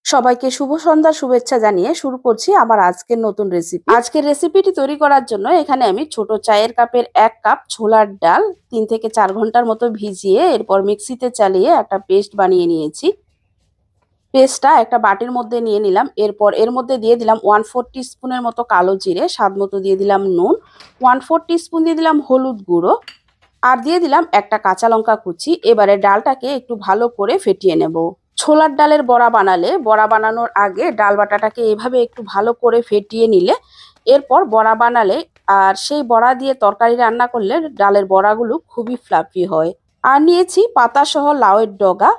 সবাইকে শুভ সন্ধ্যার শুভেচ্ছা জানিয়ে শুরু করছি আমার আজকের নতুন রেসিপি। আজকের রেসিপিটি তৈরি করার জন্য এখানে আমি ছোট চায়ের কাপের 1 কাপ ছোলার ডাল 3 থেকে 4 ঘন্টার মতো ভিজিয়ে এরপর মিক্সিতে চালিয়ে একটা পেস্ট বানিয়ে নিয়েছি। পেস্টটা একটা বাটির মধ্যে নিয়ে নিলাম। এরপর এর মধ্যে দিয়ে দিলাম 1/4 টিস্পুনের মতো কালো জিরে, স্বাদ মতো দিয়ে দিলাম নুন, 1/4 টিস্পুন দিয়ে দিলাম হলুদ গুঁড়ো আর দিয়ে দিলাম একটা কাঁচা লঙ্কা কুচি। এবারে ডালটাকে একটু ভালো করে ফেটিয়ে নেব। ছোলার ডালের বড়া বানালে বড়া বানানোর আগে ডাল বাটাটাকে এভাবে একটু ভালো করে ফেটিয়ে নিলে এরপর বড়া বানালে আর সেই বড়া দিয়ে তরকারি রান্না করলে ডালের বড়াগুলো খুবই ফ্লাফি হয়। আর নিয়েছি পাতা সহ লাউয়ের ডগা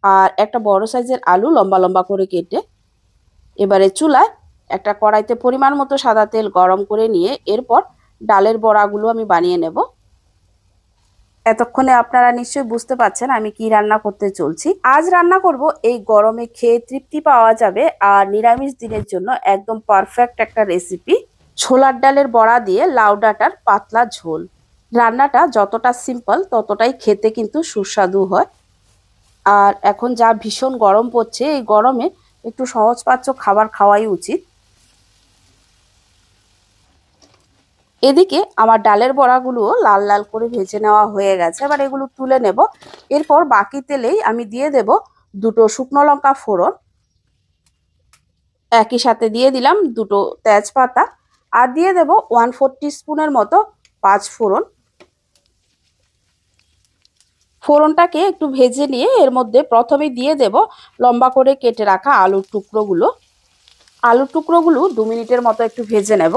আর একটা বড় সাইজের আলু লম্বা লম্বা করে কেটে। এবারে চুলায় একটা কড়াইতে পরিমাণ মতো সাদা তেল গরম করে নিয়ে এরপর ডালের বড়াগুলো আমি বানিয়ে নেব। এতক্ষণে আপনারা নিশ্চয়ই বুঝতে পারছেন আমি কি রান্না করতে চলছি। আজ রান্না করব এই গরমে খেয়ে তৃপ্তি পাওয়া যাবে আর নিরামিষ দিনের জন্য একদম পারফেক্ট একটা রেসিপি, ছোলার ডালের বড়া দিয়ে লাউ ডাঁটার পাতলা ঝোল। রান্নাটা যতটা সিম্পল ততটাই খেতে কিন্তু সুস্বাদু হয়। আর এখন যা ভীষণ গরম পড়ছে, এই গরমে একটু সহজপাচ্য খাবার খাওয়াই উচিত। এদিকে আমার ডালের বড়াগুলোও লাল লাল করে ভেজে নেওয়া হয়ে গেছে। এবার এগুলো তুলে নেব। এরপর বাকি তেলেই আমি দিয়ে দেব দুটো শুকনো লঙ্কা ফোড়ন, একই সাথে দিয়ে দিলাম দুটো তেজপাতা আর দিয়ে দেব 1/4 টিস্পুনের মতো 5 ফোড়ন। ফোড়নটাকে একটু ভেজে নিয়ে এর মধ্যে প্রথমে দিয়ে দেব লম্বা করে কেটে রাখা আলুর টুকরোগুলো। আলুর টুকরোগুলো 2 মিনিটের মতো একটু ভেজে নেব।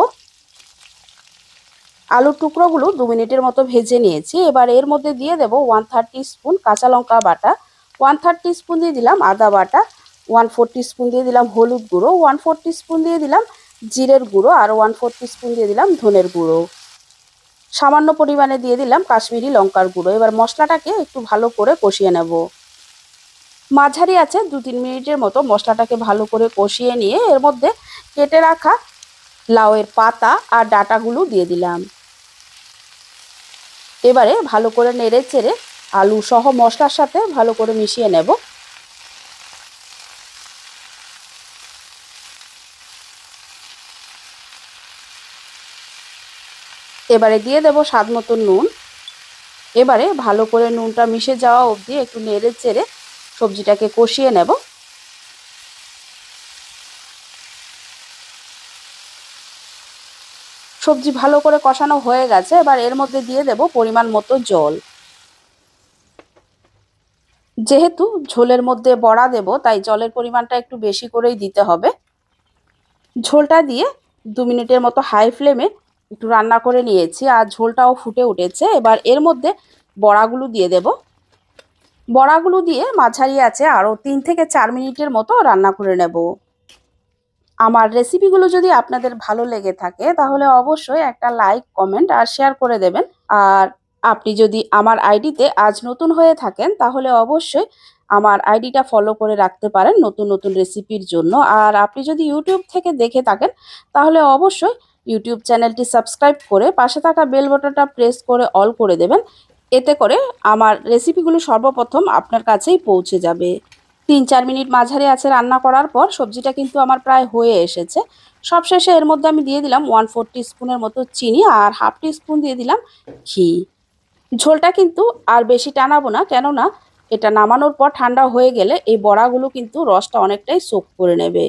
আলুর টুকরোগুলো 2 মিনিটের মতো ভেজে নিয়েছি। এবার এর মধ্যে দিয়ে দেব 1/3 টিস্পুন কাঁচা লঙ্কা বাটা, 1/3 টিস্পুন দিয়ে দিলাম আদা বাটা, 1/4 টিস্পুন দিয়ে দিলাম হলুদ গুঁড়ো, 1/4 টিস্পুন দিয়ে দিলাম জিরের গুঁড়ো আর 1/4 টিস্পুন দিয়ে দিলাম ধনের গুঁড়ো। সামান্য পরিমাণে দিয়ে দিলাম কাশ্মীরি লঙ্কার গুঁড়ো। এবার মশলাটাকে একটু ভালো করে কষিয়ে নেব। মাঝারি আছে 2-3 মিনিটের মতো মশলাটাকে ভালো করে কষিয়ে নিয়ে এর মধ্যে কেটে রাখা লাউয়ের পাতা আর ডাঁটাগুলো দিয়ে দিলাম। এবারে ভালো করে নেড়ে চেড়ে আলু সহ মশলার সাথে ভালো করে মিশিয়ে নেব। এবারে দিয়ে দেব স্বাদ মতো নুন। এবারে ভালো করে নুনটা মিশে যাওয়া অবধি একটু নেড়ে চেড়ে সবজিটাকে কষিয়ে নেব। সবজি ভালো করে কষানো হয়ে গেছে। এবার এর মধ্যে দিয়ে দেব পরিমাণ মতো জল। যেহেতু ঝোলের মধ্যে বড়া দেব তাই জলের পরিমাণটা একটু বেশি করেই দিতে হবে। ঝোলটা দিয়ে 2 মিনিটের মতো হাই ফ্লেমে একটু রান্না করে নিয়েছি আর ঝোলটাও ফুটে উঠেছে। এবার এর মধ্যে বড়াগুলো দিয়ে দেব। বড়াগুলো দিয়ে মাঝারি আছে আরও 3 থেকে 4 মিনিটের মতো রান্না করে নেব। আমার রেসিপিগুলো যদি আপনাদের ভালো লেগে থাকে তাহলে অবশ্যই একটা লাইক, কমেন্ট আর শেয়ার করে দেবেন। আর আপনি যদি আমার আইডিতে আজ নতুন হয়ে থাকেন তাহলে অবশ্যই আমার আইডিটা ফলো করে রাখতে পারেন নতুন নতুন রেসিপির জন্য। আর আপনি যদি ইউটিউব থেকে দেখে থাকেন তাহলে অবশ্যই ইউটিউব চ্যানেলটি সাবস্ক্রাইব করে পাশে থাকা বেল বাটনটা প্রেস করে অল করে দেবেন। এতে করে আমার রেসিপিগুলো সর্বপ্রথম আপনার কাছেই পৌঁছে যাবে। 3-4 মিনিট মাঝারি আঁচে রান্না করার পর সবজিটা কিন্তু আমার প্রায় হয়ে এসেছে। সবশেষে এর মধ্যে আমি দিয়ে দিলাম 1/4 টিস্পুনের মতো চিনি আর 1/2 টিস্পুন দিয়ে দিলাম ঘি। ঝোলটা কিন্তু আর বেশি টানাবো না, কেননা এটা নামানোর পর ঠান্ডা হয়ে গেলে এই বড়াগুলো কিন্তু রসটা অনেকটাই সোক করে নেবে।